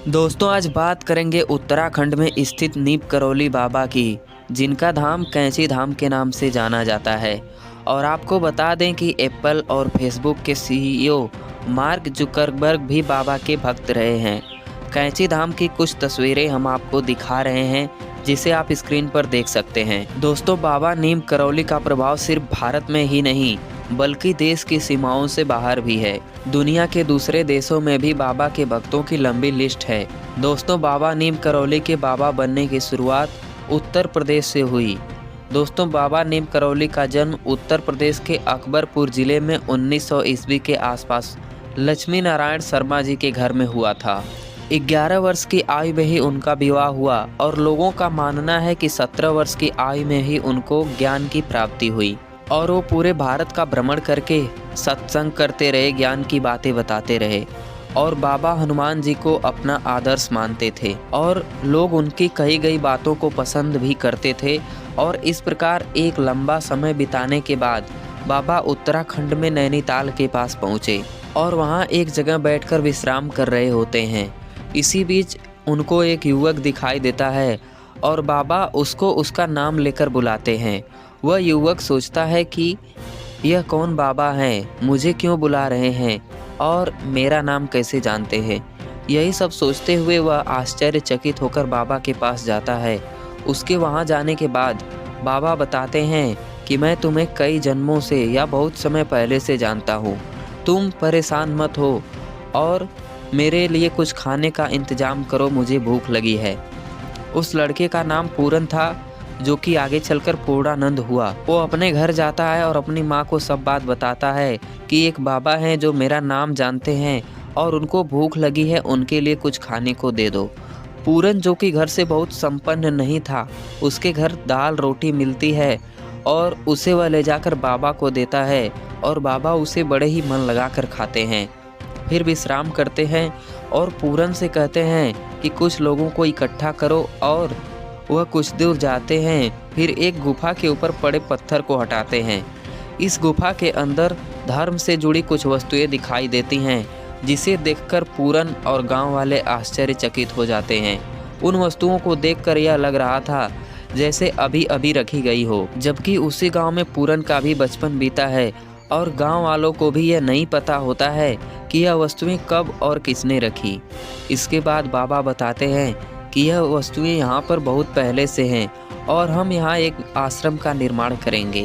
दोस्तों आज बात करेंगे उत्तराखंड में स्थित नीम करौली बाबा की, जिनका धाम कैंची धाम के नाम से जाना जाता है। और आपको बता दें कि एप्पल और फेसबुक के सीईओ मार्क जुकरबर्ग भी बाबा के भक्त रहे हैं। कैंची धाम की कुछ तस्वीरें हम आपको दिखा रहे हैं, जिसे आप स्क्रीन पर देख सकते हैं। दोस्तों बाबा नीम करौली का प्रभाव सिर्फ भारत में ही नहीं बल्कि देश की सीमाओं से बाहर भी है। दुनिया के दूसरे देशों में भी बाबा के भक्तों की लंबी लिस्ट है। दोस्तों बाबा नीम करौली के बाबा बनने की शुरुआत उत्तर प्रदेश से हुई। दोस्तों बाबा नीम करौली का जन्म उत्तर प्रदेश के अकबरपुर जिले में 1900 ईस्वी के आसपास लक्ष्मी नारायण शर्मा जी के घर में हुआ था। 11 वर्ष की आयु में ही उनका विवाह हुआ और लोगों का मानना है कि 17 वर्ष की आयु में ही उनको ज्ञान की प्राप्ति हुई और वो पूरे भारत का भ्रमण करके सत्संग करते रहे, ज्ञान की बातें बताते रहे और बाबा हनुमान जी को अपना आदर्श मानते थे और लोग उनकी कही गई बातों को पसंद भी करते थे। और इस प्रकार एक लंबा समय बिताने के बाद बाबा उत्तराखंड में नैनीताल के पास पहुँचे और वहाँ एक जगह बैठकर विश्राम कर रहे होते हैं। इसी बीच उनको एक युवक दिखाई देता है और बाबा उसको उसका नाम लेकर बुलाते हैं। वह युवक सोचता है कि यह कौन बाबा हैं, मुझे क्यों बुला रहे हैं और मेरा नाम कैसे जानते हैं। यही सब सोचते हुए वह आश्चर्यचकित होकर बाबा के पास जाता है। उसके वहाँ जाने के बाद बाबा बताते हैं कि मैं तुम्हें कई जन्मों से या बहुत समय पहले से जानता हूँ, तुम परेशान मत हो और मेरे लिए कुछ खाने का इंतजाम करो, मुझे भूख लगी है। उस लड़के का नाम पूरन था, जो कि आगे चलकर पूर्णानंद हुआ। वो अपने घर जाता है और अपनी माँ को सब बात बताता है कि एक बाबा हैं जो मेरा नाम जानते हैं और उनको भूख लगी है, उनके लिए कुछ खाने को दे दो। पूरन जो कि घर से बहुत संपन्न नहीं था, उसके घर दाल रोटी मिलती है और उसे वह ले जाकर बाबा को देता है और बाबा उसे बड़े ही मन लगाकर खाते हैं। फिर विश्राम करते हैं और पूरन से कहते हैं कि कुछ लोगों को इकट्ठा करो और वह कुछ दूर जाते हैं। फिर एक गुफा के ऊपर पड़े पत्थर को हटाते हैं। इस गुफा के अंदर धर्म से जुड़ी कुछ वस्तुएं दिखाई देती हैं, जिसे देखकर पूरन और गांव वाले आश्चर्यचकित हो जाते हैं। उन वस्तुओं को देखकर यह लग रहा था जैसे अभी अभी रखी गई हो, जबकि उसी गांव में पूरन का भी बचपन बीता है और गांव वालों को भी यह नहीं पता होता है कि यह वस्तुएं कब और किसने रखी। इसके बाद बाबा बताते हैं कि यह वस्तुएं यहाँ पर बहुत पहले से हैं और हम यहाँ एक आश्रम का निर्माण करेंगे।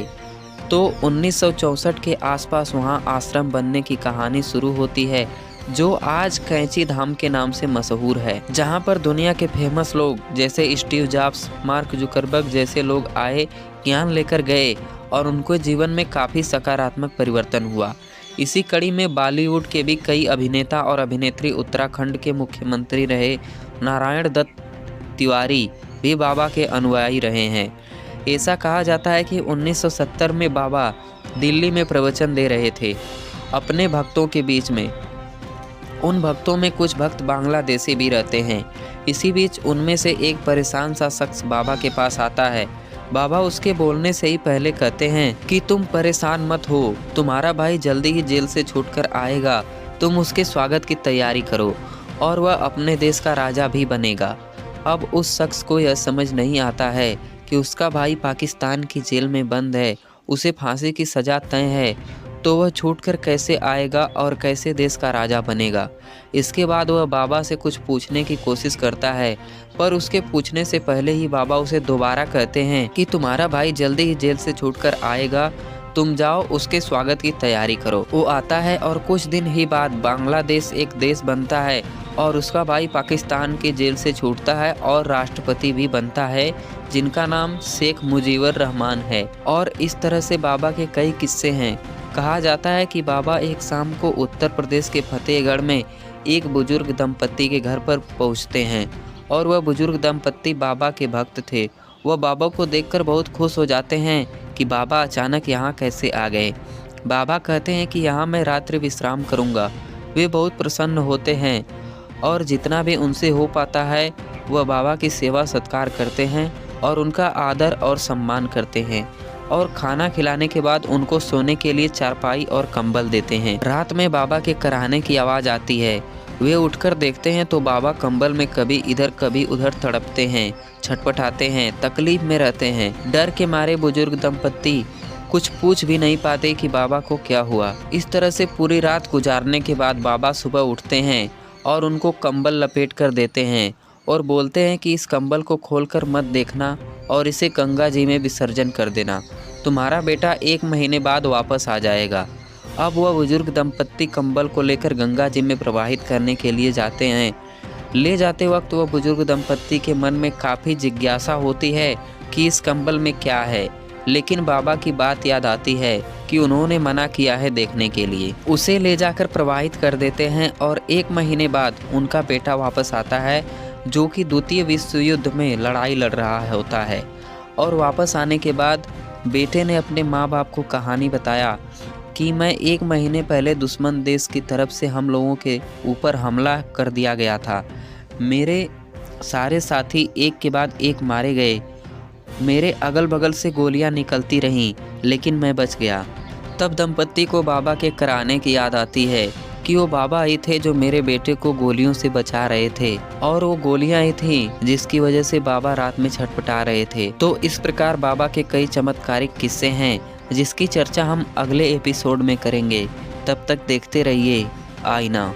तो 1964 के आसपास वहाँ आश्रम बनने की कहानी शुरू होती है, जो आज कैंची धाम के नाम से मशहूर है, जहाँ पर दुनिया के फेमस लोग जैसे स्टीव जॉब्स, मार्क जुकरबर्ग जैसे लोग आए, ज्ञान लेकर गए और उनको जीवन में काफ़ी सकारात्मक परिवर्तन हुआ। इसी कड़ी में बॉलीवुड के भी कई अभिनेता और अभिनेत्री उत्तराखंड के मुख्यमंत्री रहे नारायण दत्त तिवारी भी बाबा के अनुयायी रहे हैं। ऐसा कहा जाता है कि 1970 में बाबा दिल्ली में प्रवचन दे रहे थे अपने भक्तों के बीच में। उन भक्तों में कुछ भक्त बांग्लादेशी भी रहते हैं। इसी बीच उनमें से एक परेशान सा शख्स बाबा के पास आता है। बाबा उसके बोलने से ही पहले कहते हैं कि तुम परेशान मत हो, तुम्हारा भाई जल्दी ही जेल से छूटकर आएगा, तुम उसके स्वागत की तैयारी करो और वह अपने देश का राजा भी बनेगा। अब उस शख्स को यह समझ नहीं आता है कि उसका भाई पाकिस्तान की जेल में बंद है, उसे फांसी की सज़ा तय है, तो वह छूटकर कैसे आएगा और कैसे देश का राजा बनेगा। इसके बाद वह बाबा से कुछ पूछने की कोशिश करता है, पर उसके पूछने से पहले ही बाबा उसे दोबारा कहते हैं कि तुम्हारा भाई जल्दी ही जेल से छूटकर आएगा, तुम जाओ उसके स्वागत की तैयारी करो। वो आता है और कुछ दिन ही बाद बांग्लादेश एक देश बनता है और उसका भाई पाकिस्तान की जेल से छूटता है और राष्ट्रपति भी बनता है, जिनका नाम शेख मुजीबर रहमान है। और इस तरह से बाबा के कई किस्से हैं। कहा जाता है कि बाबा एक शाम को उत्तर प्रदेश के फतेहगढ़ में एक बुजुर्ग दंपत्ति के घर पर पहुंचते हैं और वह बुजुर्ग दंपत्ति बाबा के भक्त थे। वह बाबा को देखकर बहुत खुश हो जाते हैं कि बाबा अचानक यहाँ कैसे आ गए। बाबा कहते हैं कि यहाँ मैं रात्रि विश्राम करूँगा। वे बहुत प्रसन्न होते हैं और जितना भी उनसे हो पाता है वह बाबा की सेवा सत्कार करते हैं और उनका आदर और सम्मान करते हैं और खाना खिलाने के बाद उनको सोने के लिए चारपाई और कंबल देते हैं। रात में बाबा के कराहने की आवाज़ आती है वे उठकर देखते हैं तो बाबा कंबल में कभी इधर कभी उधर तड़पते हैं, छटपटाते हैं, तकलीफ में रहते हैं। डर के मारे बुजुर्ग दंपत्ति कुछ पूछ भी नहीं पाते कि बाबा को क्या हुआ। इस तरह से पूरी रात गुजारने के बाद बाबा सुबह उठते हैं और उनको कंबल लपेट कर देते हैं और बोलते हैं कि इस कंबल को खोलकर मत देखना और इसे गंगा जी में विसर्जन कर देना। तुम्हारा बेटा 1 महीने बाद वापस आ जाएगा। अब वह बुजुर्ग दंपत्ति कंबल को लेकर गंगा जी में प्रवाहित करने के लिए जाते हैं। ले जाते वक्त वह बुजुर्ग दंपत्ति के मन में काफ़ी जिज्ञासा होती है कि इस कंबल में क्या है, लेकिन बाबा की बात याद आती है कि उन्होंने मना किया है देखने के लिए। उसे ले जाकर प्रवाहित कर देते हैं और 1 महीने बाद उनका बेटा वापस आता है, जो कि द्वितीय विश्व युद्ध में लड़ाई लड़ रहा होता है। और वापस आने के बाद बेटे ने अपने माँ बाप को कहानी बताया कि मैं 1 महीने पहले दुश्मन देश की तरफ से हम लोगों के ऊपर हमला कर दिया गया था। मेरे सारे साथी एक के बाद एक मारे गए। मेरे अगल बगल से गोलियां निकलती रहीं, लेकिन मैं बच गया। तब दंपत्ति को बाबा के कराने की याद आती है कि वो बाबा ही थे जो मेरे बेटे को गोलियों से बचा रहे थे, और वो गोलियां ही थीं जिसकी वजह से बाबा रात में छटपटा रहे थे। तो इस प्रकार बाबा के कई चमत्कारिक किस्से हैं जिसकी चर्चा हम अगले एपिसोड में करेंगे। तब तक देखते रहिए आईना।